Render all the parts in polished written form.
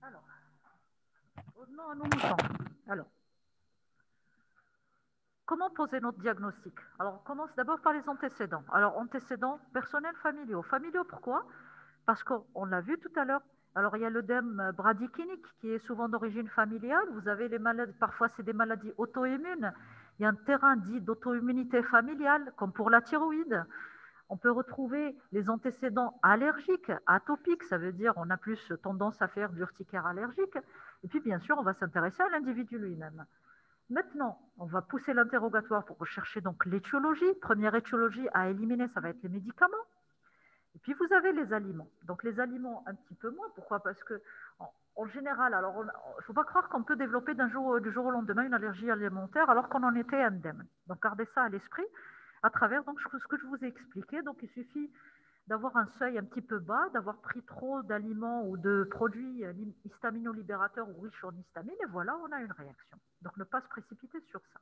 Alors, revenons à nos moutons. Alors, comment poser notre diagnostic? Alors, on commence d'abord par les antécédents. Alors, antécédents personnels, familiaux. Familiaux, pourquoi? Parce qu'on l'a vu tout à l'heure. Alors, il y a l'œdème bradykinique qui est souvent d'origine familiale. Vous avez les maladies, parfois c'est des maladies auto-immunes. Il y a un terrain dit d'auto-immunité familiale, comme pour la thyroïde. On peut retrouver les antécédents allergiques, atopiques, ça veut dire on a plus tendance à faire de l'urticaire allergique. Et puis, bien sûr, on va s'intéresser à l'individu lui-même. Maintenant, on va pousser l'interrogatoire pour rechercher donc l'étiologie. Première étiologie à éliminer, ça va être les médicaments. Et puis, vous avez les aliments. Donc, les aliments, un petit peu moins. Pourquoi? Parce que, en général, alors, il ne faut pas croire qu'on peut développer du jour au lendemain une allergie alimentaire alors qu'on en était indemne. Donc, gardez ça à l'esprit à travers donc, ce que je vous ai expliqué. Donc, il suffit d'avoir un seuil un petit peu bas, d'avoir pris trop d'aliments ou de produits histaminolibérateurs ou riches en histamine, et voilà, on a une réaction. Donc, ne pas se précipiter sur ça.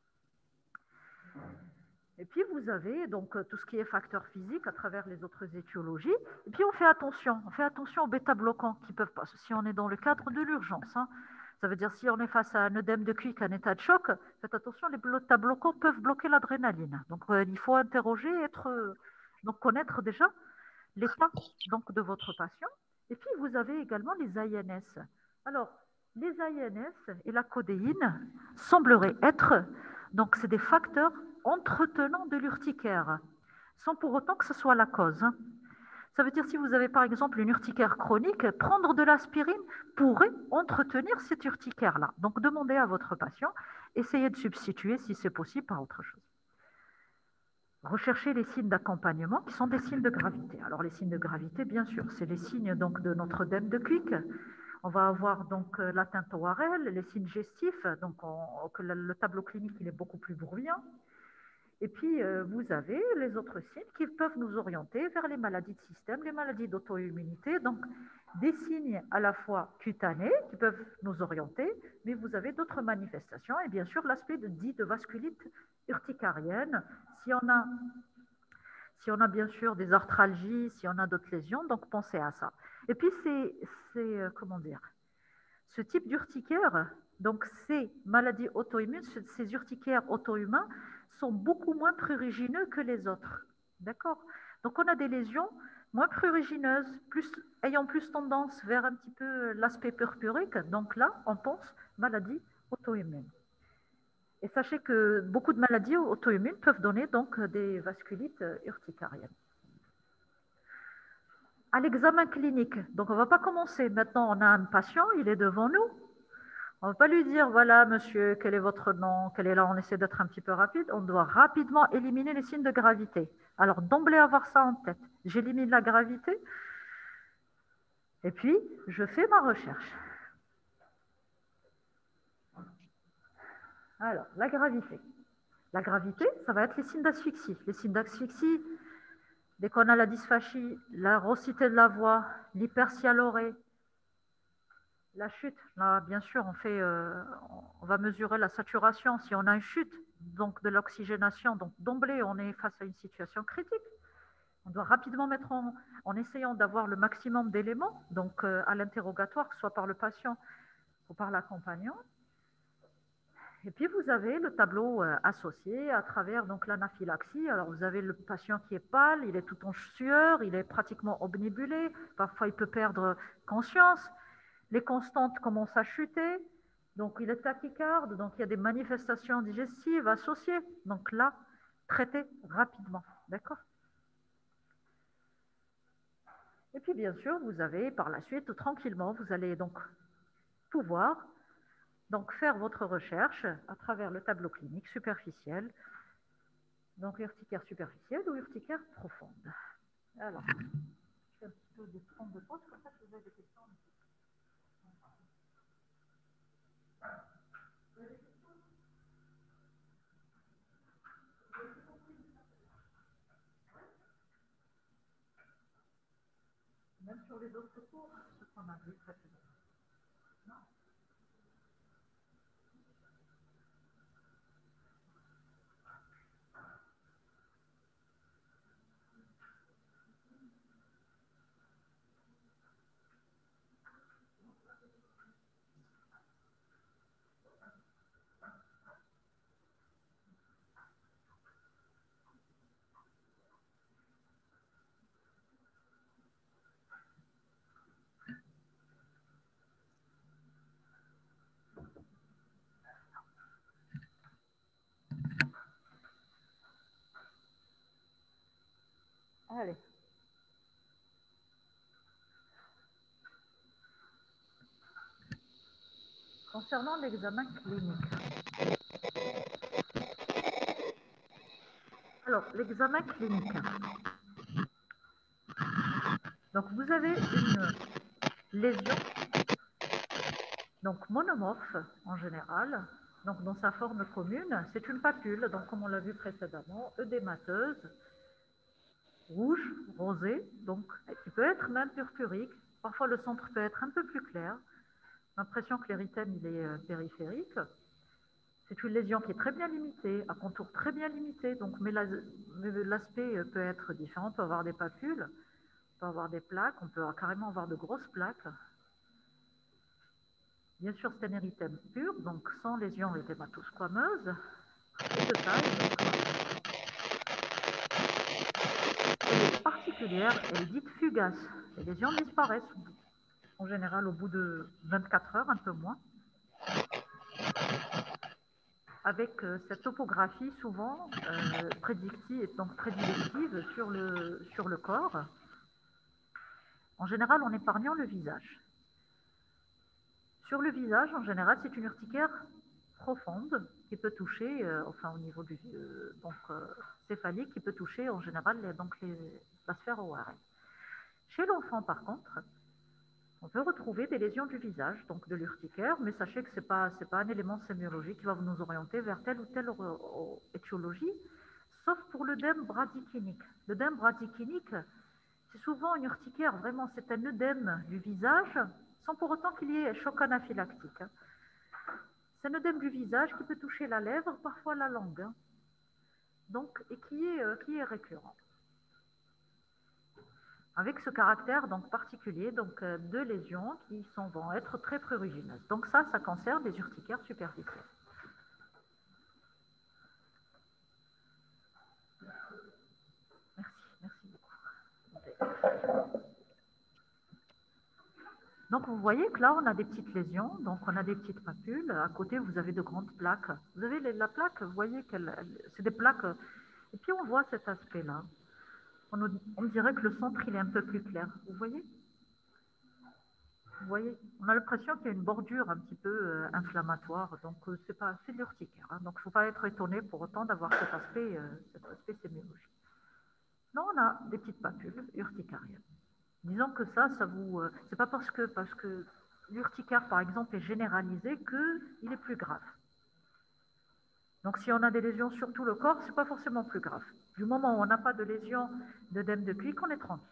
Et puis, vous avez donc tout ce qui est facteurs physiques à travers les autres étiologies. Et puis, on fait attention aux bêta-bloquants qui peuvent pas, si on est dans le cadre de l'urgence. Hein. Ça veut dire si on est face à un œdème de Quick, un état de choc, faites attention, les bêta-bloquants peuvent bloquer l'adrénaline. Donc, il faut interroger, donc connaître déjà l'état donc, de votre patient. Et puis, vous avez également les AINS. Alors, les AINS et la codéine sembleraient être, donc c'est des facteurs entretenant de l'urticaire, sans pour autant que ce soit la cause. Ça veut dire si vous avez par exemple une urticaire chronique, prendre de l'aspirine pourrait entretenir cette urticaire-là. Donc demandez à votre patient, essayez de substituer si c'est possible par autre chose. Recherchez les signes d'accompagnement qui sont des signes de gravité. Alors les signes de gravité, bien sûr, c'est les signes donc, de notre œdème de Quick. On va avoir donc l'atteinte ORL, les signes gestifs, donc que le tableau clinique il est beaucoup plus bruyant. Et puis, vous avez les autres signes qui peuvent nous orienter vers les maladies de système, les maladies d'auto-immunité. Donc, des signes à la fois cutanés qui peuvent nous orienter, mais vous avez d'autres manifestations. Et bien sûr, l'aspect dit de vasculite urticarienne. Si on a bien sûr des arthralgies, si on a d'autres lésions, donc pensez à ça. Et puis, comment dire, ce type d'urticaire, donc ces maladies auto-immunes, ces urticaires auto-humains, sont beaucoup moins prurigineux que les autres. D'accord? Donc on a des lésions moins prurigineuses, ayant plus tendance vers un petit peu l'aspect purpurique. Donc là, on pense maladie auto-immune. Et sachez que beaucoup de maladies auto-immunes peuvent donner donc des vasculites urticariennes. À l'examen clinique, donc on ne va pas commencer. Maintenant, on a un patient, il est devant nous. On ne va pas lui dire, voilà, monsieur, quel est votre nom, quel est là, on essaie d'être un petit peu rapide. On doit rapidement éliminer les signes de gravité. Alors, d'emblée avoir ça en tête. J'élimine la gravité et puis je fais ma recherche. Alors, la gravité. La gravité, ça va être les signes d'asphyxie. Les signes d'asphyxie, dès qu'on a la dysphagie, la raucité de la voix, l'hypersialorée, la chute, là, bien sûr, on va mesurer la saturation. Si on a une chute donc de l'oxygénation, donc d'emblée, on est face à une situation critique. On doit rapidement mettre en essayant d'avoir le maximum d'éléments, donc à l'interrogatoire, que ce soit par le patient ou par l'accompagnant. Et puis, vous avez le tableau associé à travers donc l'anaphylaxie. Alors, vous avez le patient qui est pâle, il est tout en sueur, il est pratiquement obnubulé. Parfois, il peut perdre conscience. Les constantes commencent à chuter. Donc, il est tachycarde. Donc, il y a des manifestations digestives associées. Donc, là, traitez rapidement. D'accord? Et puis, bien sûr, vous avez par la suite, tranquillement, vous allez donc pouvoir donc faire votre recherche à travers le tableau clinique superficiel, donc urticaire superficielle ou urticaire profonde. Alors, je fais un petit peu de temps de pause, comme ça si vous avez des questions. Même sur les autres cours, ce qu'on a vu précédemment. Non. Allez. Concernant l'examen clinique. Alors, l'examen clinique. Donc, vous avez une lésion, donc monomorphe en général, donc dans sa forme commune, c'est une papule, donc comme on l'a vu précédemment, œdémateuse, rouge, rosée, donc qui peut être même purpurique. Parfois, le centre peut être un peu plus clair. L'impression que l'érythème il est périphérique. C'est une lésion qui est très bien limitée, à contour très bien limité, donc, mais l'aspect peut être différent. On peut avoir des papules, on peut avoir des plaques, on peut carrément avoir de grosses plaques. Bien sûr, c'est un érythème pur, donc sans lésion érythématosquameuse, et de taille. Elle est particulière, elle est dite fugace. Les lésions disparaissent en général au bout de 24 heures, un peu moins, avec cette topographie souvent prédictive, donc prédilective sur le corps, en général en épargnant le visage. Sur le visage, en général, c'est une urticaire profonde qui peut toucher, enfin au niveau du céphalique, qui peut toucher en général la sphère ORL. Chez l'enfant, par contre, on peut retrouver des lésions du visage, donc de l'urticaire, mais sachez que ce n'est pas un élément sémiologique qui va nous orienter vers telle ou telle étiologie, sauf pour l'œdème bradykénique. L'œdème bradykénique, c'est souvent une urticaire, vraiment, c'est un œdème du visage, sans pour autant qu'il y ait choc anaphylactique. C'est un œdème du visage qui peut toucher la lèvre, parfois la langue, donc, et qui est récurrent. Avec ce caractère donc particulier de lésions qui vont être très prurigineuses. Donc ça concerne les urticaires superficielles. Merci beaucoup. Donc vous voyez que là on a des petites lésions, donc on a des petites papules. À côté vous avez de grandes plaques. Vous avez la plaque, vous voyez c'est des plaques. Et puis on voit cet aspect-là. On dirait que le centre il est un peu plus clair. Vous voyez? Vous voyez, on a l'impression qu'il y a une bordure un petit peu inflammatoire, donc c'est de l'urticaire. Hein, donc il ne faut pas être étonné pour autant d'avoir cet aspect sémiologique. Non, on a des petites papules urticariennes. Disons que ça vous... c'est pas parce que l'urticaire, par exemple, est généralisé qu'il est plus grave. Donc si on a des lésions sur tout le corps, ce n'est pas forcément plus grave. Du moment où on n'a pas de lésion d'œdème de Cuik, on est tranquille.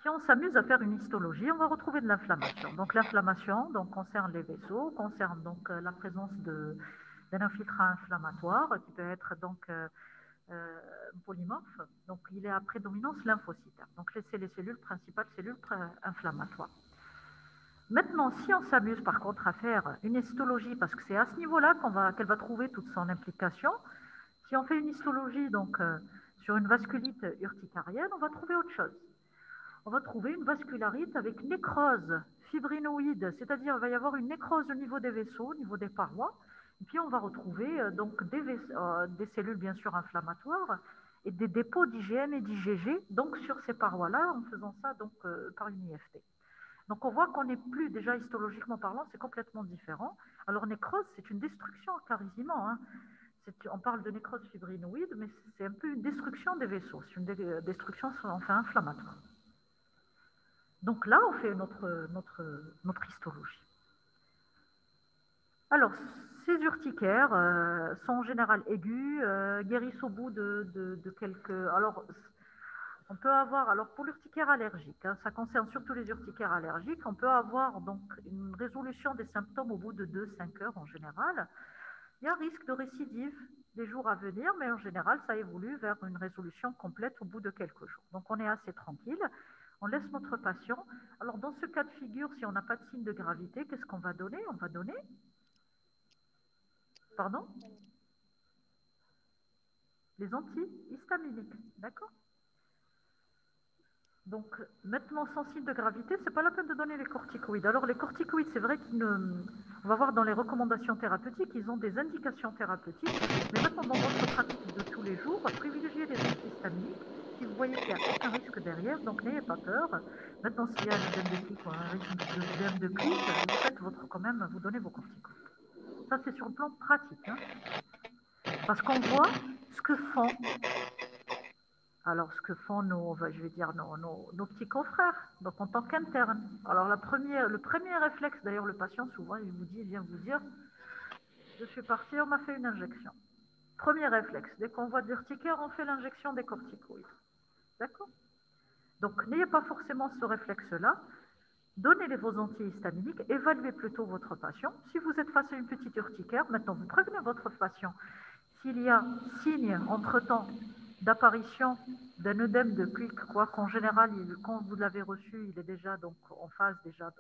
Si on s'amuse à faire une histologie, on va retrouver de l'inflammation. Donc l'inflammation concerne les vaisseaux, concerne donc la présence d'un infiltrat inflammatoire qui peut être donc polymorphe, donc il est à prédominance lymphocytaire. Donc c'est les cellules principales, cellules inflammatoires. Maintenant, si on s'amuse par contre à faire une histologie, parce que c'est à ce niveau-là qu'elle va trouver toute son implication, si on fait une histologie donc, sur une vasculite urticarienne, on va trouver autre chose. On va trouver une vascularite avec nécrose fibrinoïde, c'est-à-dire il va y avoir une nécrose au niveau des vaisseaux, au niveau des parois, et puis on va retrouver donc des cellules bien sûr inflammatoires et des dépôts d'IgM et d'IgG donc sur ces parois-là en faisant ça donc par une IFT. Donc on voit qu'on n'est plus, déjà histologiquement parlant, c'est complètement différent. Alors nécrose, c'est une destruction carrément. Hein. On parle de nécrose fibrinoïde, mais c'est un peu une destruction des vaisseaux, c'est une destruction enfin inflammatoire. Donc là, on fait notre histologie. Alors, ces urticaires sont en général aigus, guérissent au bout de quelques... Alors, on peut avoir, alors pour l'urticaire allergique, hein, ça concerne surtout les urticaires allergiques, on peut avoir donc une résolution des symptômes au bout de 2-5 heures en général. Il y a un risque de récidive des jours à venir, mais en général, ça évolue vers une résolution complète au bout de quelques jours. Donc, on est assez tranquille. On laisse notre patient. Alors, dans ce cas de figure, si on n'a pas de signe de gravité, qu'est-ce qu'on va donner? On va donner... Pardon? Les antihistaminiques. D'accord? Donc, maintenant, sans signe de gravité, ce n'est pas la peine de donner les corticoïdes. Alors, les corticoïdes, c'est vrai on va voir dans les recommandations thérapeutiques, ils ont des indications thérapeutiques. Mais maintenant, dans votre pratique de tous les jours, privilégiez les antihistaminiques. Si vous voyez qu'il n'y a aucun risque derrière, donc n'ayez pas peur. Maintenant, s'il y a un œdème de clic ou un risque d'œdème de clic, vous faites quand même, vous donnez vos corticoïdes. Ça, c'est sur le plan pratique. Hein. Parce qu'on voit ce que font... Alors, ce que font nos petits confrères, donc en tant qu'interne. Alors, le premier réflexe, d'ailleurs, le patient, souvent, il vient vous dire, je suis parti, on m'a fait une injection. Premier réflexe, dès qu'on voit de l'urticaire, on fait l'injection des corticoïdes. D'accord? Donc, n'ayez pas forcément ce réflexe-là. Donnez-les vos antihistaminiques, évaluez plutôt votre patient. Si vous êtes face à une petite urticaire, maintenant, vous prévenez votre patient. S'il y a signe, entre-temps, d'apparition d'un œdème de clic, quoi qu'en général, quand vous l'avez reçu, il est déjà donc en phase déjà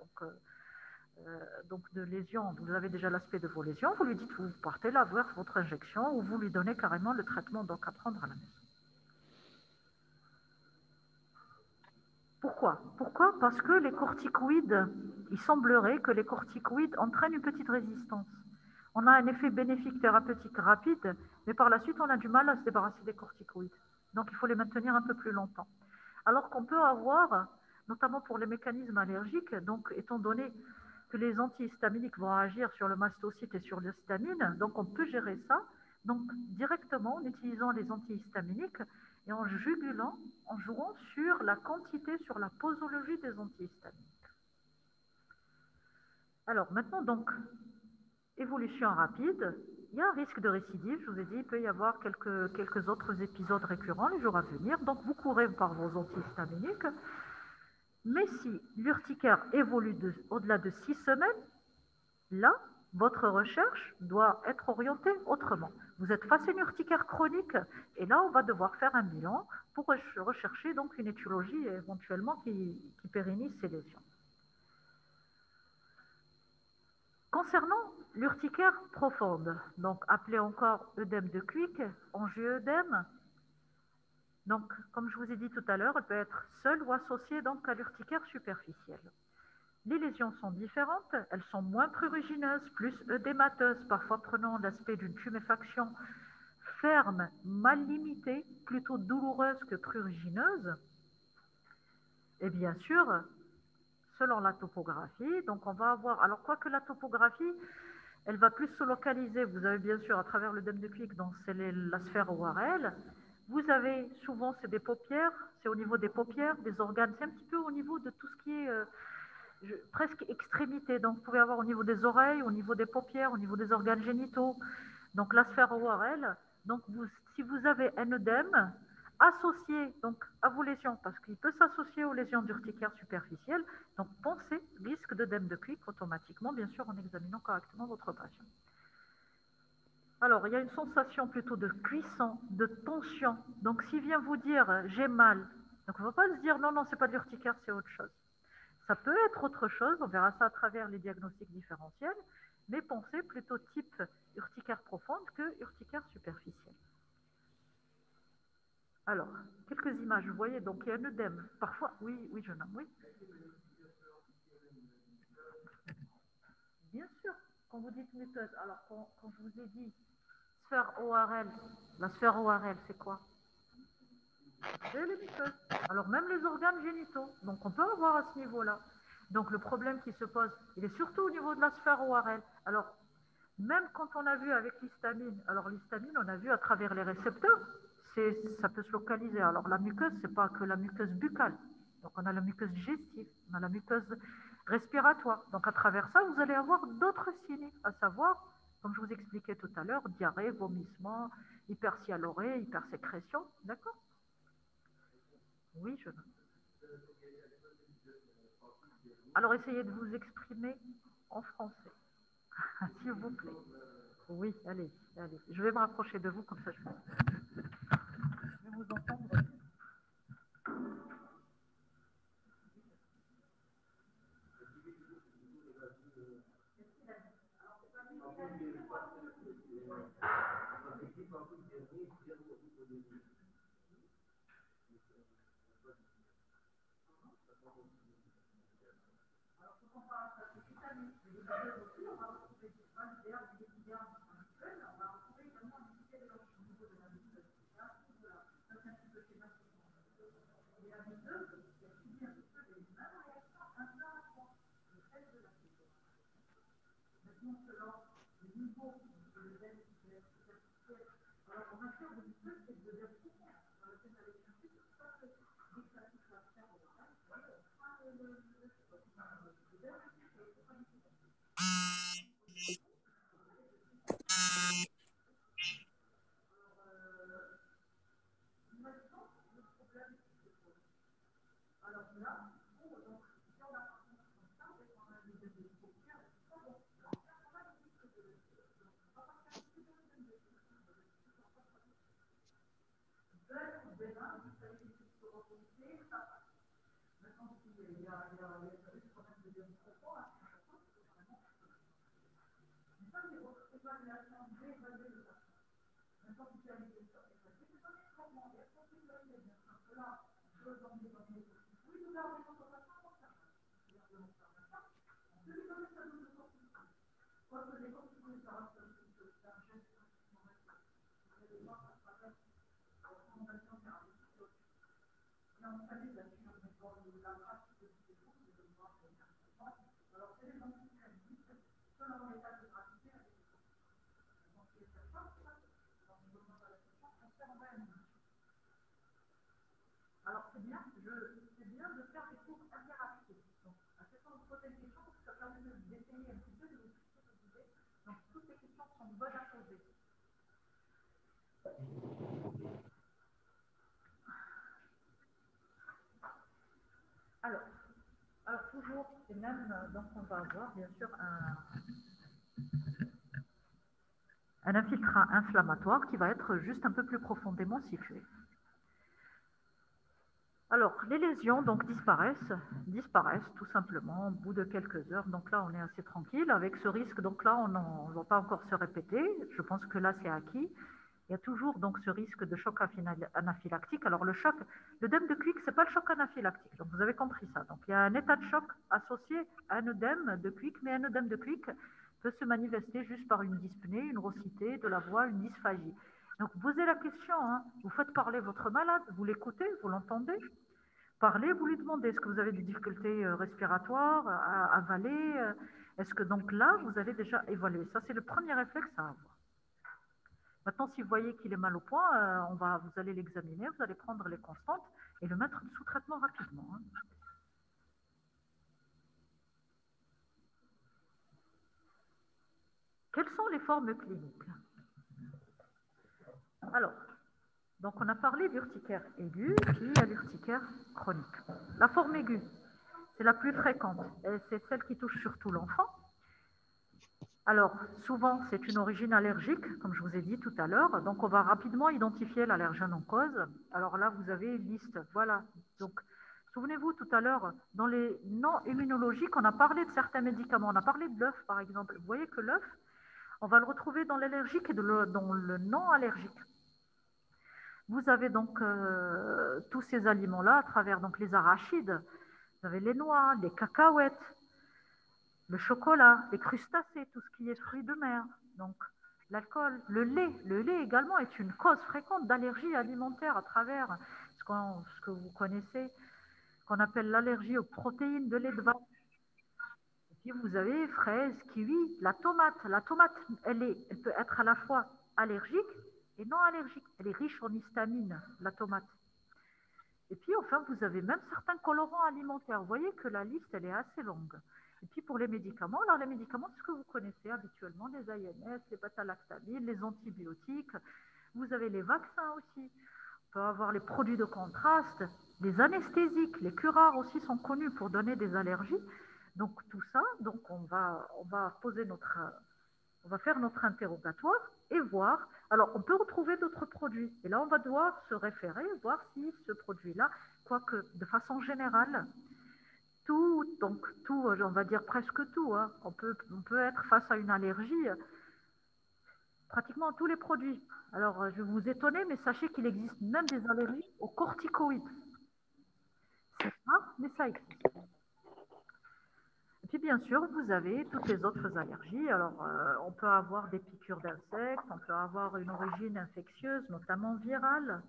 donc de lésion, vous avez déjà l'aspect de vos lésions, vous lui dites, vous partez là voir votre injection ou vous lui donnez carrément le traitement donc à prendre à la maison. Pourquoi? Parce que les corticoïdes, il semblerait que les corticoïdes entraînent une petite résistance. On a un effet bénéfique thérapeutique rapide, mais par la suite, on a du mal à se débarrasser des corticoïdes. Donc, il faut les maintenir un peu plus longtemps. Alors qu'on peut avoir, notamment pour les mécanismes allergiques, donc étant donné que les antihistaminiques vont agir sur le mastocyte et sur l'histamine, donc on peut gérer ça donc directement en utilisant les antihistaminiques et en jugulant, en jouant sur la quantité, sur la posologie des antihistaminiques. Alors maintenant, donc, évolution rapide, il y a un risque de récidive, je vous ai dit, il peut y avoir quelques autres épisodes récurrents les jours à venir, donc vous courez par vos antihistaminiques, mais si l'urticaire évolue au-delà de 6 semaines, là, votre recherche doit être orientée autrement. Vous êtes face à une urticaire chronique et là, on va devoir faire un bilan pour rechercher donc une étiologie éventuellement qui pérennise ces lésions. Concernant l'urticaire profonde, donc appelée encore œdème de Quick, angioœdème, donc comme je vous ai dit tout à l'heure, elle peut être seule ou associée donc à l'urticaire superficielle. Les lésions sont différentes, elles sont moins prurigineuses, plus œdémateuses, parfois prenant l'aspect d'une tuméfaction ferme, mal limitée, plutôt douloureuse que prurigineuse. Et bien sûr, selon la topographie, donc on va avoir, alors quoique la topographie, elle va plus se localiser, vous avez bien sûr à travers l'œdème de Quick, donc c'est la sphère ORL, vous avez souvent, c'est des paupières, c'est au niveau des paupières, des organes, c'est un petit peu au niveau de tout ce qui est... presque extrémité. Donc, vous pouvez avoir au niveau des oreilles, au niveau des paupières, au niveau des organes génitaux. Donc, la sphère ORL. Donc, si vous avez un œdème associé donc, à vos lésions, parce qu'il peut s'associer aux lésions d'urticaire superficielle, donc pensez risque d'œdème de Quick automatiquement, bien sûr, en examinant correctement votre patient. Alors, il y a une sensation plutôt de cuisson, de tension. Donc, s'il vient vous dire j'ai mal, donc on ne va pas se dire non, non, c'est pas de l'urticaire, c'est autre chose. Ça peut être autre chose, on verra ça à travers les diagnostics différentiels, mais pensez plutôt type urticaire profonde que urticaire superficielle. Alors, quelques images, vous voyez, donc il y a un œdème. Parfois, oui, oui, jeune homme, oui. Bien sûr, quand vous dites muqueuse, alors quand je vous ai dit sphère ORL, la sphère ORL, c'est quoi? C'est les muqueuses. Alors même les organes génitaux, donc on peut avoir à ce niveau-là. Donc le problème qui se pose, il est surtout au niveau de la sphère ORL. Alors même quand on a vu avec l'histamine, alors l'histamine, on a vu à travers les récepteurs, ça peut se localiser. Alors la muqueuse, c'est pas que la muqueuse buccale. Donc on a la muqueuse digestive, on a la muqueuse respiratoire. Donc à travers ça, vous allez avoir d'autres signes, à savoir, comme je vous expliquais tout à l'heure, diarrhée, vomissement, hypersialorée, hypersécrétion. D'accord? Oui, je. Alors essayez de vous exprimer en français, s'il vous plaît. Oui, allez, allez. Je vais me rapprocher de vous comme ça je vais vous entendre. Alors c'est bien de faire des cours interactifs. Donc, à chaque fois, on pose une question, ça permet d'essayer un petit peu de vous expliquer. Donc, toutes les questions sont bonnes à poser. Alors toujours, et même, donc on va avoir bien sûr un infiltrat inflammatoire qui va être juste un peu plus profondément situé. Alors, les lésions donc disparaissent tout simplement au bout de quelques heures. Donc là, on est assez tranquille avec ce risque. Donc là, on ne va pas encore se répéter. Je pense que là, c'est acquis. Il y a toujours donc ce risque de choc anaphylactique. Alors le choc, l'œdème de Quick, c'est pas le choc anaphylactique. Donc vous avez compris ça. Donc il y a un état de choc associé à un œdème de Quick, mais un œdème de Quick peut se manifester juste par une dyspnée, une rosité de la voix, une dysphagie. Donc posez la question, hein. Vous faites parler votre malade, vous l'écoutez, vous l'entendez. Parlez, vous lui demandez est-ce que vous avez des difficultés respiratoires, à avaler. Est-ce que donc là, vous avez déjà évalué. Ça, c'est le premier réflexe à avoir. Maintenant, si vous voyez qu'il est mal au point, vous allez l'examiner, vous allez prendre les constantes et le mettre sous traitement rapidement. Hein. Quelles sont les formes cliniques? Alors, donc on a parlé d'urticaire aiguë, puis il y a l'urticaire chronique. La forme aiguë, c'est la plus fréquente et c'est celle qui touche surtout l'enfant. Alors, souvent, c'est une origine allergique, comme je vous ai dit tout à l'heure. Donc, on va rapidement identifier l'allergène en cause. Alors là, vous avez une liste. Voilà. Donc, souvenez-vous, tout à l'heure, dans les non immunologiques, on a parlé de certains médicaments. On a parlé de l'œuf, par exemple. Vous voyez que l'œuf, on va le retrouver dans l'allergique et dans le non allergique. Vous avez donc tous ces aliments-là à travers donc, les arachides. Vous avez les noix, les cacahuètes, le chocolat, les crustacés, tout ce qui est fruits de mer. Donc, l'alcool, le lait. Le lait également est une cause fréquente d'allergie alimentaire à travers ce que vous connaissez, qu'on appelle l'allergie aux protéines de lait de vache. Et puis, vous avez fraises, kiwi, la tomate. La tomate, elle peut être à la fois allergique et non allergique. Elle est riche en histamine, la tomate. Et puis, enfin, vous avez même certains colorants alimentaires. Vous voyez que la liste, elle est assez longue. Et puis, pour les médicaments, alors les médicaments, c'est ce que vous connaissez habituellement, les ANS, les bêta-lactamines, les antibiotiques. Vous avez les vaccins aussi. On peut avoir les produits de contraste, les anesthésiques, les curares aussi sont connus pour donner des allergies. Donc, tout ça, donc on va poser on va faire notre interrogatoire et voir. Alors, on peut retrouver d'autres produits. Et là, on va devoir se référer, voir si ce produit-là, quoique de façon générale, tout, on va dire presque tout, hein, on peut être face à une allergie pratiquement à tous les produits. Alors, je vais vous étonner, mais sachez qu'il existe même des allergies aux corticoïdes. C'est rare, mais ça existe. Et puis bien sûr, vous avez toutes les autres allergies. Alors, on peut avoir des piqûres d'insectes, on peut avoir une origine infectieuse, notamment virale.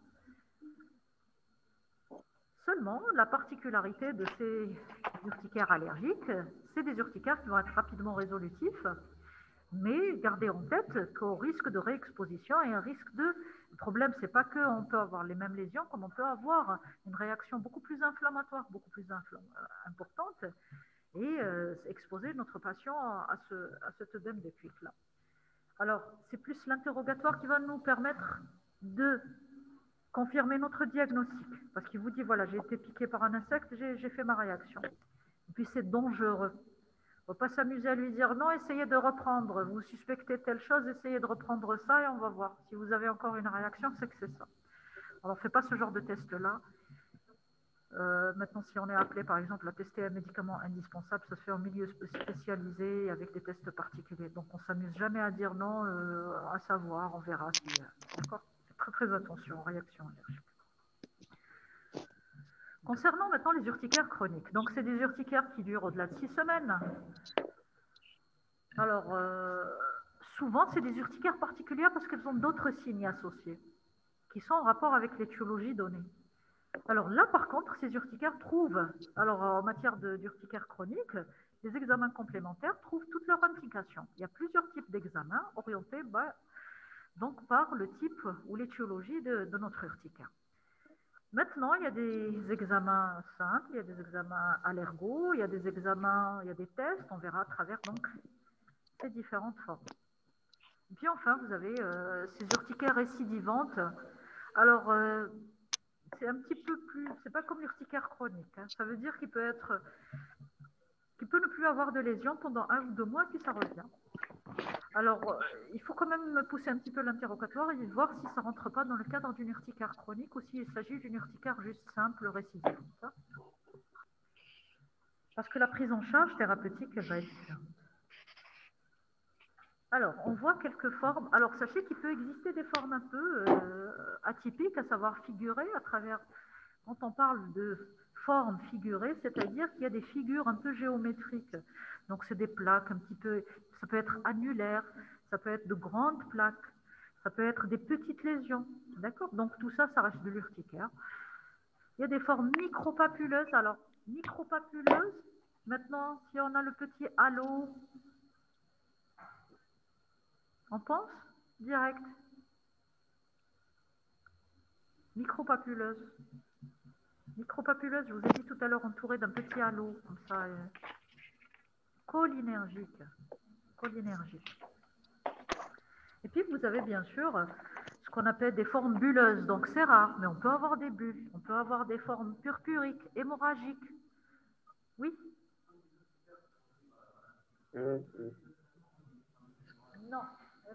Seulement, la particularité de ces urticaires allergiques, c'est des urticaires qui vont être rapidement résolutifs, mais gardez en tête qu'au risque de réexposition et un risque de... Le problème, c'est pas qu'on peut avoir les mêmes lésions, comme on peut avoir une réaction beaucoup plus inflammatoire, beaucoup plus importante, et exposer notre patient à cet œdème de cuivre-là. Alors, c'est plus l'interrogatoire qui va nous permettre de confirmer notre diagnostic. Parce qu'il vous dit, voilà, j'ai été piqué par un insecte, j'ai fait ma réaction. Et puis, c'est dangereux. Il ne faut pas s'amuser à lui dire, non, essayez de reprendre. Vous suspectez telle chose, essayez de reprendre ça et on va voir. Si vous avez encore une réaction, c'est que c'est ça. Alors, on ne fait pas ce genre de test-là. Maintenant, si on est appelé, par exemple, à tester un médicament indispensable, ça se fait en milieu spécialisé avec des tests particuliers. Donc, on ne s'amuse jamais à dire non, à savoir, on verra. D'accord ? Très, très attention aux réactions allergiques. Concernant maintenant les urticaires chroniques, donc c'est des urticaires qui durent au-delà de 6 semaines. Alors, souvent, c'est des urticaires particulières parce qu'elles ont d'autres signes associés qui sont en rapport avec l'étiologie donnée. Alors là, par contre, ces urticaires trouvent, alors en matière d'urticaire chronique, les examens complémentaires trouvent toute leur implication. Il y a plusieurs types d'examens orientés donc par le type ou l'étiologie de notre urticaire. Maintenant, il y a des examens simples, il y a des examens allergos, il y a des examens, il y a des tests, on verra à travers donc ces différentes formes. Et puis enfin, vous avez ces urticaires récidivantes. Alors, c'est un petit peu plus, c'est pas comme l'urticaire chronique. Hein. Ça veut dire qu'il peut ne plus avoir de lésions pendant 1 ou 2 mois, puis ça revient. Alors, il faut quand même pousser un petit peu l'interrogatoire et voir si ça ne rentre pas dans le cadre d'une urticaire chronique ou s'il s'agit d'une urticaire juste simple, récidivante. Hein. Parce que la prise en charge thérapeutique, elle va être différente. Alors, on voit quelques formes. Alors, sachez qu'il peut exister des formes un peu atypiques, à savoir figurées à travers, quand on parle de formes figurées, c'est-à-dire qu'il y a des figures un peu géométriques. Donc, c'est des plaques un petit peu, ça peut être annulaire, ça peut être de grandes plaques, ça peut être des petites lésions. D'accord? Donc, tout ça, ça reste de l'urticaire. Il y a des formes micropapuleuses. Alors, micropapuleuses, maintenant, si on a le petit halo, on pense direct. Micropapuleuse. Micropapuleuse, je vous ai dit tout à l'heure, entourée d'un petit halo, comme ça. Cholinergique. Cholinergique. Et puis, vous avez bien sûr ce qu'on appelle des formes bulleuses. Donc, c'est rare, mais on peut avoir des bulles. On peut avoir des formes purpuriques, hémorragiques. Oui. Non,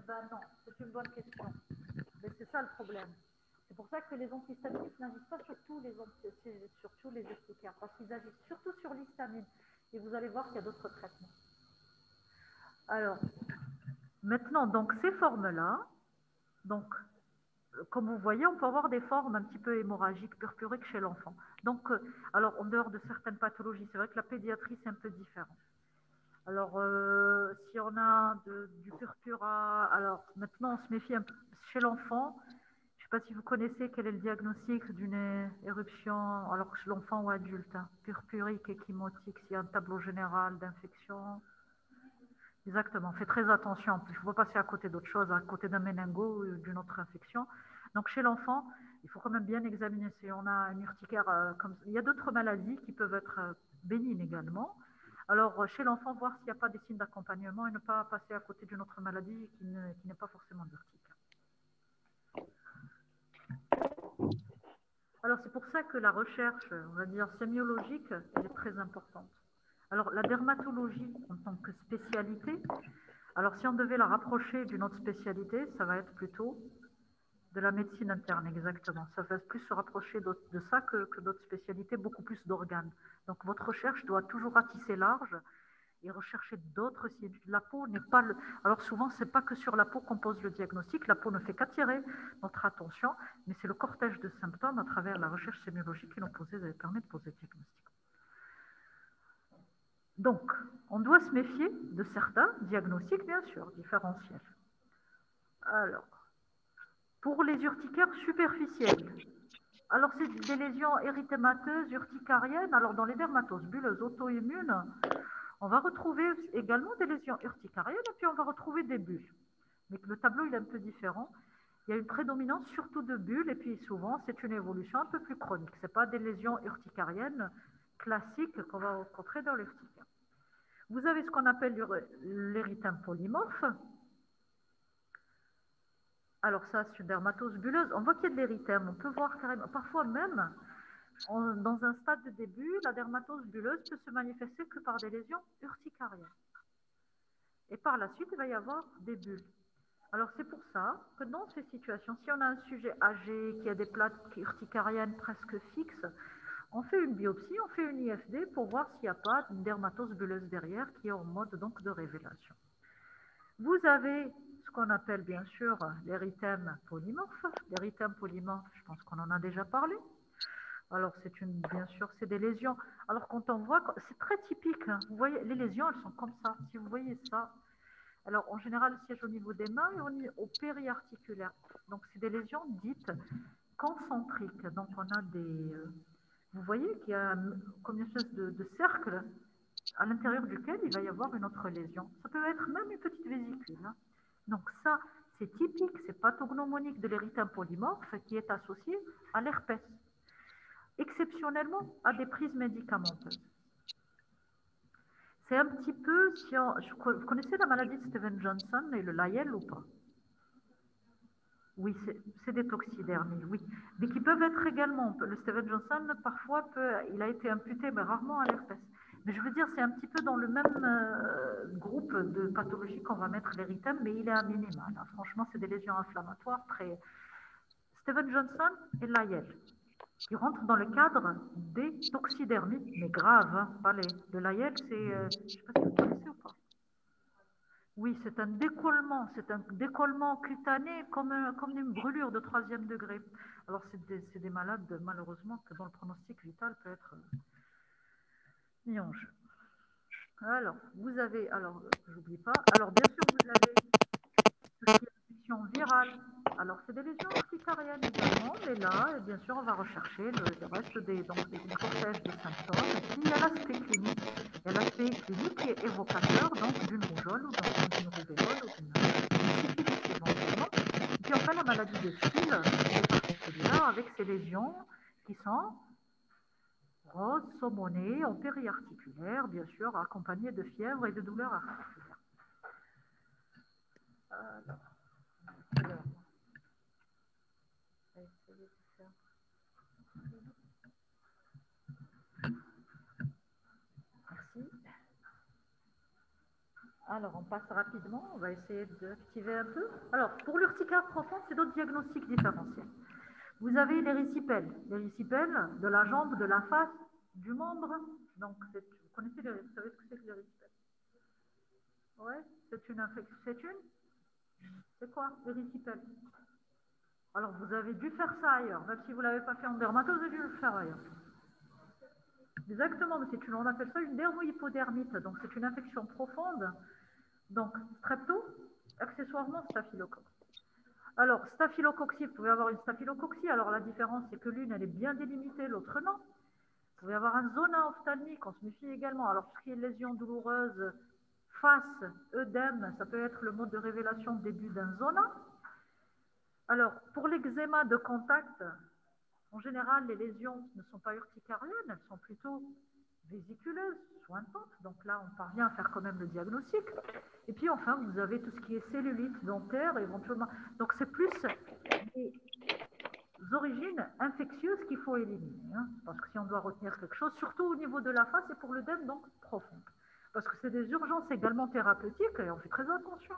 ben non, c'est une bonne question. Mais c'est ça le problème. C'est pour ça que les antihistaminiques n'agissent pas sur tous les urticaires, parce qu'ils agissent surtout sur l'histamine. Et vous allez voir qu'il y a d'autres traitements. Alors, maintenant, donc ces formes-là, donc, comme vous voyez, on peut avoir des formes un petit peu hémorragiques, purpuriques chez l'enfant. Donc, alors, en dehors de certaines pathologies, c'est vrai que la pédiatrie, c'est un peu différent. Alors, si on a du purpura, alors maintenant, on se méfie un peu chez l'enfant. Je ne sais pas si vous connaissez quel est le diagnostic d'une éruption, alors chez l'enfant ou adulte, hein, purpurique, échymotique, s'il y a un tableau général d'infection. Exactement, faites très attention. En plus, il ne faut pas passer à côté d'autre chose, à côté d'un méningo ou d'une autre infection. Donc, chez l'enfant, il faut quand même bien examiner si on a une urticaire. Il y a d'autres maladies qui peuvent être bénignes également. Alors, chez l'enfant, voir s'il n'y a pas des signes d'accompagnement et ne pas passer à côté d'une autre maladie qui n'est pas forcément l'urticaire. Alors, c'est pour ça que la recherche, on va dire, sémiologique, elle est très importante. Alors, la dermatologie en tant que spécialité, alors si on devait la rapprocher d'une autre spécialité, ça va être plutôt de la médecine interne, exactement. Ça va plus se rapprocher de ça que d'autres spécialités, beaucoup plus d'organes. Donc, votre recherche doit toujours ratisser large et rechercher d'autres signes. La peau n'est pas le... Alors souvent, ce n'est pas que sur la peau qu'on pose le diagnostic. La peau ne fait qu'attirer notre attention, mais c'est le cortège de symptômes à travers la recherche sémiologique qui nous permet de poser le diagnostic. Donc, on doit se méfier de certains diagnostics, bien sûr, différentiels. Alors, pour les urticaires superficielles, alors c'est des lésions érythémateuses, urticariennes. Alors, dans les dermatoses bulleuses auto-immunes, on va retrouver également des lésions urticariennes et puis on va retrouver des bulles. Mais le tableau il est un peu différent. Il y a une prédominance surtout de bulles et puis souvent c'est une évolution un peu plus chronique. Ce n'est pas des lésions urticariennes classiques qu'on va rencontrer dans l'urticaire. Vous avez ce qu'on appelle l'érythème polymorphe. Alors ça, c'est une dermatose bulleuse. On voit qu'il y a de l'érythème. On peut voir carrément, parfois même, dans un stade de début, la dermatose bulleuse peut se manifester que par des lésions urticariennes. Et par la suite, il va y avoir des bulles. Alors c'est pour ça que dans ces situations, si on a un sujet âgé qui a des plaques urticariennes presque fixes, on fait une biopsie, on fait une IFD pour voir s'il n'y a pas une dermatose bulleuse derrière qui est en mode donc de révélation. Vous avez ce qu'on appelle bien sûr l'érythème polymorphe. L'érythème polymorphe, je pense qu'on en a déjà parlé. Alors bien sûr, c'est des lésions. Alors quand on voit, c'est très typique. Hein. Vous voyez, les lésions, elles sont comme ça. Si vous voyez ça, alors en général, elles siègent au niveau des mains et au périarticulaire. Donc c'est des lésions dites concentriques. Donc on a des, vous voyez qu'il y a comme une espèce de cercle à l'intérieur duquel il va y avoir une autre lésion. Ça peut être même une petite vésicule. Hein. Donc ça, c'est typique, c'est pathognomonique de l'érythème polymorphe qui est associé à l'herpès, exceptionnellement à des prises médicamenteuses. C'est un petit peu, vous connaissez la maladie de Steven-Johnson et le Lyell ou pas? Oui, c'est des toxidermies, oui. Mais qui peuvent être également, le Steven-Johnson, parfois, il a été imputé, mais rarement à l'herpès. Mais je veux dire, c'est un petit peu dans le même groupe de pathologies qu'on va mettre l'érythème, mais il est à minimal. Hein. Franchement, c'est des lésions inflammatoires très... Steven-Johnson et Lyell, qui rentrent dans le cadre des toxidermies, mais graves, hein, pas les... Le Lyell, c'est... je ne sais pas si vous connaissez ou pas. Oui, c'est un décollement cutané comme une brûlure de 3e degré. Alors, c'est des malades, malheureusement, dont le pronostic vital peut être mi-ange. Alors, vous avez, alors, j'oublie pas, alors bien sûr, vous avez tout ce qui est infection virale. Alors, c'est des lésions urticariennes également, mais là, bien sûr, on va rechercher le reste des cortèges de symptômes. Et puis, il y a l'aspect clinique. Il y a l'aspect clinique qui est évocateur donc d'une rougeole ou d'une rouvéole ou d'une syphilis éventuellement. Et puis, enfin, la maladie de Still est particulière avec ces lésions qui sont roses, saumonées, en périarticulaire, bien sûr, accompagnées de fièvre et de douleurs articulaires. Alors, je vais essayer de faire. Merci. Alors, on passe rapidement, on va essayer d'activer un peu. Alors, pour l'urticaire profond, c'est d'autres diagnostics différentiels. Vous avez les récipelles de la jambe, de la face, du membre. Donc, vous connaissez vous savez ce que c'est que les récipelles? Oui, c'est une infection. C'est quoi, les récipelles? Alors, vous avez dû faire ça ailleurs. Même si vous ne l'avez pas fait en dermato, vous avez dû le faire ailleurs. Exactement, mais on appelle ça une dermohypodermite. Donc, c'est une infection profonde. Donc, strepto, accessoirement staphylocoque. Alors, staphylococcie, vous pouvez avoir une staphylococcie. Alors, la différence, c'est que l'une, elle est bien délimitée, l'autre non. Vous pouvez avoir un zona ophtalmique, on se méfie également. Alors, tout ce qui est lésion douloureuse, face, œdème, ça peut être le mode de révélation début d'un zona. Alors, pour l'eczéma de contact, en général, les lésions ne sont pas urticariennes, elles sont plutôt vésiculeuses, sointantes. Donc là, on parvient à faire quand même le diagnostic. Et puis enfin, vous avez tout ce qui est cellulite dentaire, éventuellement. Donc c'est plus les origines infectieuses qu'il faut éliminer. Hein, parce que si on doit retenir quelque chose, surtout au niveau de la face et pour l'œdème, donc profonde. Parce que c'est des urgences également thérapeutiques et on fait très attention.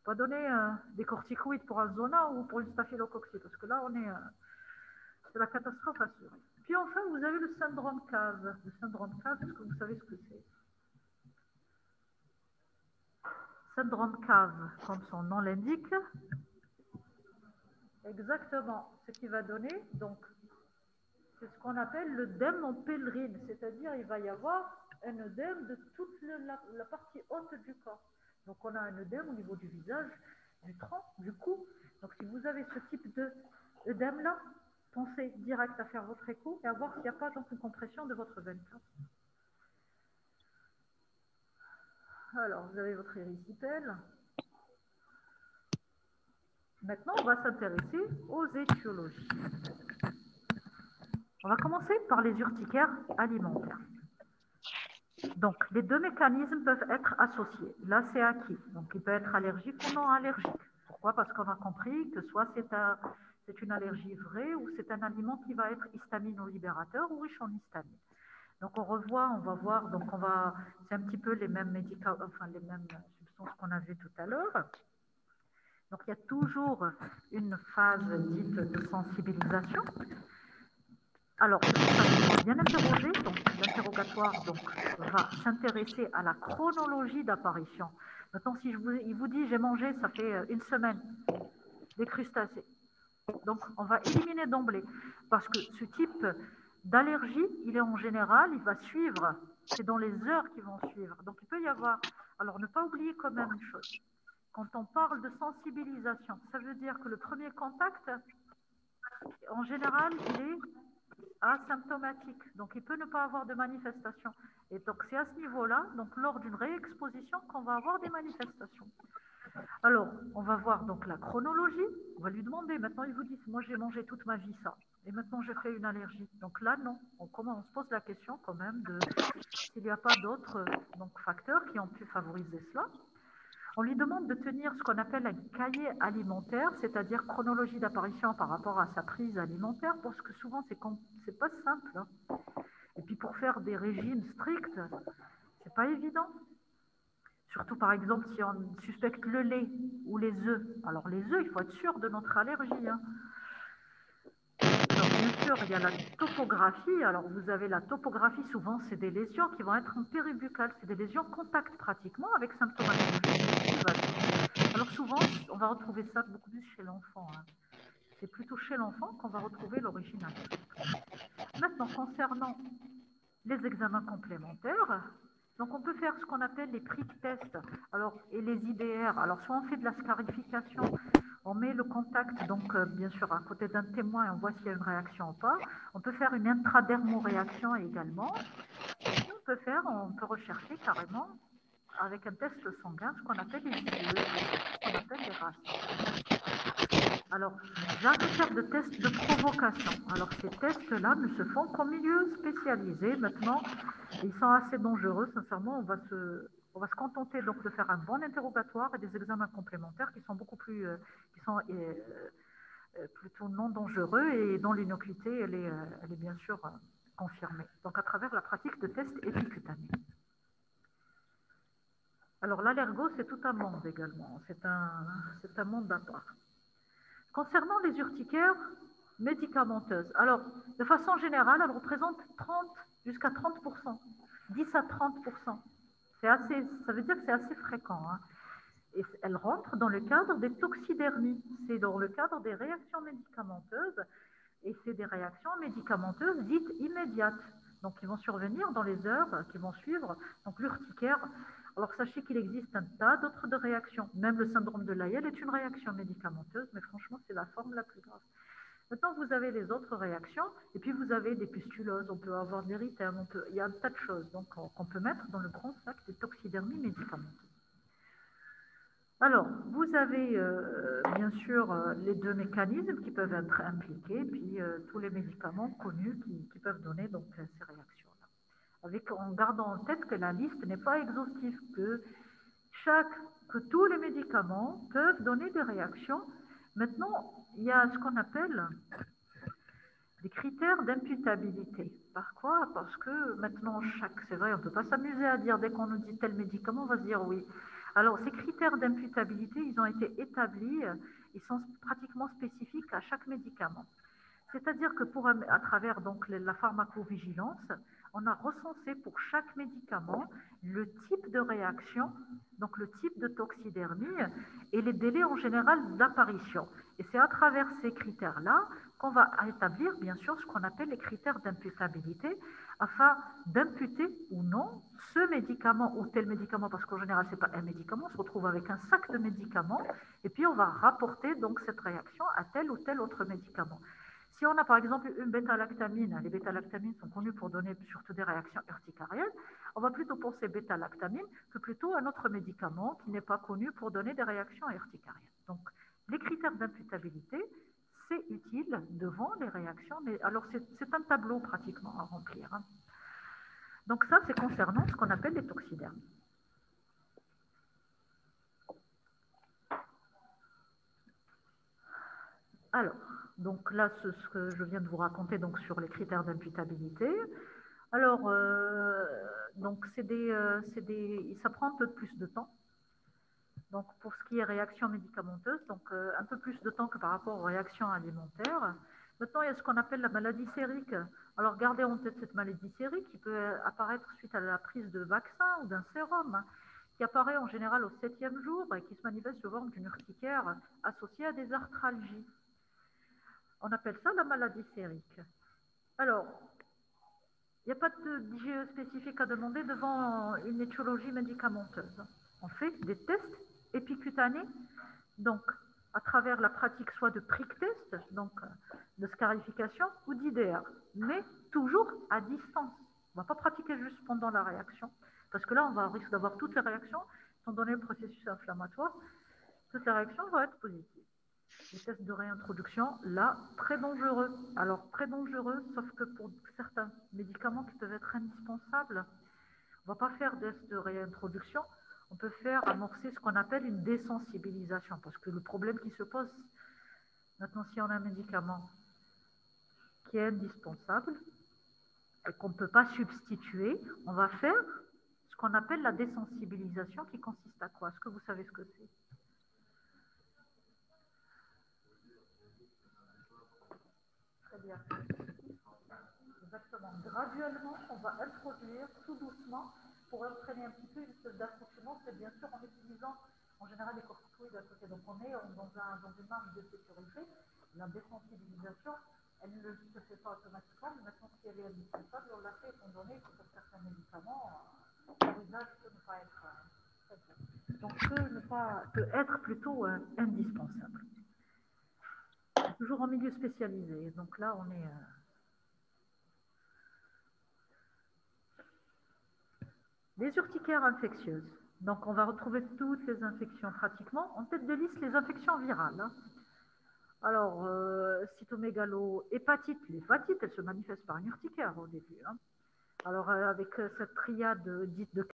Pas donner des corticoïdes pour un zona ou pour une staphylococcie, parce que là, c'est la catastrophe assurée. Puis enfin, vous avez le syndrome cave. Le syndrome cave, est-ce que vous savez ce que c'est? Syndrome cave, comme son nom l'indique, exactement ce qui va donner, donc, c'est ce qu'on appelle l'œdème en pèlerine, c'est-à-dire il va y avoir un œdème de toute la partie haute du corps. Donc on a un œdème au niveau du visage, du tronc, du cou. Donc si vous avez ce type d'œdème-là, pensez direct à faire votre écho et à voir s'il n'y a pas donc une compression de votre veine cave. Alors, vous avez votre érysipèle. Maintenant, on va s'intéresser aux étiologies. On va commencer par les urticaires alimentaires. Donc, les deux mécanismes peuvent être associés. Là, c'est acquis. Donc, il peut être allergique ou non allergique. Pourquoi? Parce qu'on a compris que soit c'est une allergie vraie ou c'est un aliment qui va être histaminolibérateur ou riche en histamine. Donc, on va voir, donc c'est un petit peu les mêmes médicaments, enfin les mêmes substances qu'on a vues tout à l'heure. Donc, il y a toujours une phase dite de sensibilisation. Alors, bien interrogé, donc l'interrogatoire va s'intéresser à la chronologie d'apparition. Maintenant, si il vous dit j'ai mangé, ça fait une semaine, des crustacés. Donc, on va éliminer d'emblée parce que ce type d'allergie, il est en général, il va suivre, c'est dans les heures qui vont suivre. Donc, il peut y avoir, alors ne pas oublier quand même une chose. Quand on parle de sensibilisation, ça veut dire que le premier contact, en général, il est asymptomatique. Donc, il peut ne pas avoir de manifestation. Et donc, c'est à ce niveau-là, donc lors d'une réexposition, qu'on va avoir des manifestations. Alors, on va voir donc la chronologie. On va lui demander, maintenant, il vous dit, moi, j'ai mangé toute ma vie ça. Et maintenant, je fais une allergie. Donc là, non. On se pose la question quand même de s'il n'y a pas d'autres facteurs qui ont pu favoriser cela. On lui demande de tenir ce qu'on appelle un cahier alimentaire, c'est-à-dire chronologie d'apparition par rapport à sa prise alimentaire, parce que souvent, c'est pas simple. Hein. Et puis, pour faire des régimes stricts, c'est pas évident. Surtout, par exemple, si on suspecte le lait ou les œufs. Alors, les œufs, il faut être sûr de notre allergie. Hein. Alors, bien sûr, il y a la topographie. Alors, vous avez la topographie, souvent, c'est des lésions qui vont être en péribuccale. C'est des lésions contact pratiquement avec symptomatologie. Alors, souvent, on va retrouver ça beaucoup plus chez l'enfant. Hein. C'est plutôt chez l'enfant qu'on va retrouver l'origine allergique. Maintenant, concernant les examens complémentaires, donc on peut faire ce qu'on appelle les prick tests et les IDR. Alors, soit on fait de la scarification, on met le contact, donc bien sûr, à côté d'un témoin et on voit s'il y a une réaction ou pas. On peut faire une intradermoréaction également. Et on peut rechercher carrément avec un test sanguin ce qu'on appelle les IgE, ce qu'on appelle les RAS. Alors, jamais faire de tests de provocation. Alors, ces tests-là ne se font qu'en milieu spécialisé. Maintenant, ils sont assez dangereux. Sincèrement, on va se contenter donc de faire un bon interrogatoire et des examens complémentaires qui sont beaucoup plus, plutôt non dangereux et dont l'innocuité, elle est bien sûr confirmée. Donc, à travers la pratique de tests épicutanés. Alors, l'allergo, c'est tout un monde également. C'est un monde à part. Concernant les urticaires médicamenteuses, alors, de façon générale, elles représentent 30 jusqu'à 30%, 10 à 30%. Ça veut dire que c'est assez fréquent, hein. Et elles rentrent dans le cadre des toxidermies. C'est dans le cadre des réactions médicamenteuses. Et c'est des réactions médicamenteuses dites immédiates. Donc, qui vont survenir dans les heures qui vont suivre. Donc, l'urticaire. Alors, sachez qu'il existe un tas d'autres de réactions. Même le syndrome de Lyell est une réaction médicamenteuse, mais franchement, c'est la forme la plus grave. Maintenant, vous avez les autres réactions, et puis vous avez des pustuloses, on peut avoir de l'érythème, il y a un tas de choses qu'on peut mettre dans le grand sac des toxidermies médicamenteuses. Alors, vous avez bien sûr les deux mécanismes qui peuvent être impliqués, puis tous les médicaments connus qui peuvent donner donc ces réactions-là. En gardant en tête que la liste n'est pas exhaustive, que tous les médicaments peuvent donner des réactions. Maintenant, il y a ce qu'on appelle des critères d'imputabilité. Par quoi? Parce que maintenant, c'est vrai, on ne peut pas s'amuser à dire dès qu'on nous dit tel médicament, on va se dire oui. Alors, ces critères d'imputabilité, ils ont été établis, ils sont pratiquement spécifiques à chaque médicament. C'est-à-dire que à travers donc la pharmacovigilance, on a recensé pour chaque médicament le type de réaction, donc le type de toxidermie et les délais en général d'apparition. Et c'est à travers ces critères-là qu'on va établir, bien sûr, ce qu'on appelle les critères d'imputabilité, afin d'imputer ou non ce médicament ou tel médicament, parce qu'en général, ce n'est pas un médicament, on se retrouve avec un sac de médicaments, et puis on va rapporter donc cette réaction à tel ou tel autre médicament. Si on a par exemple une bêta-lactamine, les bêta-lactamines sont connues pour donner surtout des réactions urticariennes, on va plutôt penser bêta-lactamine que plutôt un autre médicament qui n'est pas connu pour donner des réactions urticariennes. Donc, les critères d'imputabilité, c'est utile devant les réactions, mais alors c'est un tableau pratiquement à remplir, hein. Donc ça, c'est concernant ce qu'on appelle les toxidermes. Alors, donc là, ce que je viens de vous raconter donc, sur les critères d'imputabilité. Alors, donc ça prend un peu plus de temps. Donc, pour ce qui est réaction médicamenteuse, donc un peu plus de temps que par rapport aux réactions alimentaires. Maintenant, il y a ce qu'on appelle la maladie sérique. Alors, gardez en tête cette maladie sérique qui peut apparaître suite à la prise de vaccin ou d'un sérum, hein, qui apparaît en général au 7e jour et qui se manifeste sous forme d'une urticaire associée à des arthralgies. On appelle ça la maladie sérique. Alors, il n'y a pas d'IgE spécifique à demander devant une étiologie médicamenteuse. On fait des tests épicutanés, donc à travers la pratique soit de prick test, donc de scarification, ou d'IDR, mais toujours à distance. On ne va pas pratiquer juste pendant la réaction, parce que là, on va risque d'avoir toutes les réactions, étant donné le processus inflammatoire, toutes les réactions vont être positives. Les tests de réintroduction, là, très dangereux. Alors, très dangereux, sauf que pour certains médicaments qui peuvent être indispensables, on ne va pas faire de tests de réintroduction, on peut faire amorcer ce qu'on appelle une désensibilisation, parce que le problème qui se pose, maintenant, si on a un médicament qui est indispensable et qu'on ne peut pas substituer, on va faire ce qu'on appelle la désensibilisation, qui consiste à quoi? Est-ce que vous savez ce que c'est? Très bien. Exactement. Graduellement, on va introduire tout doucement pour entraîner un petit peu une espèce d'accouchement, c'est bien sûr en utilisant en général les corticoïdes à côté. Donc on est dans une marge de sécurité. La désensibilisation, elle ne se fait pas automatiquement, mais maintenant si elle est indispensable, on l'a fait étant donné que pour certains médicaments, l'usage peut ne pas être donc peut être plutôt indispensable. Toujours en milieu spécialisé. Donc là, on est les urticaires infectieuses. Donc, on va retrouver toutes les infections pratiquement. En tête de liste, les infections virales, hein. Alors, cytomégalo, hépatite. L'hépatite, elle se manifeste par une urticaire au début, hein. Alors, avec cette triade dite de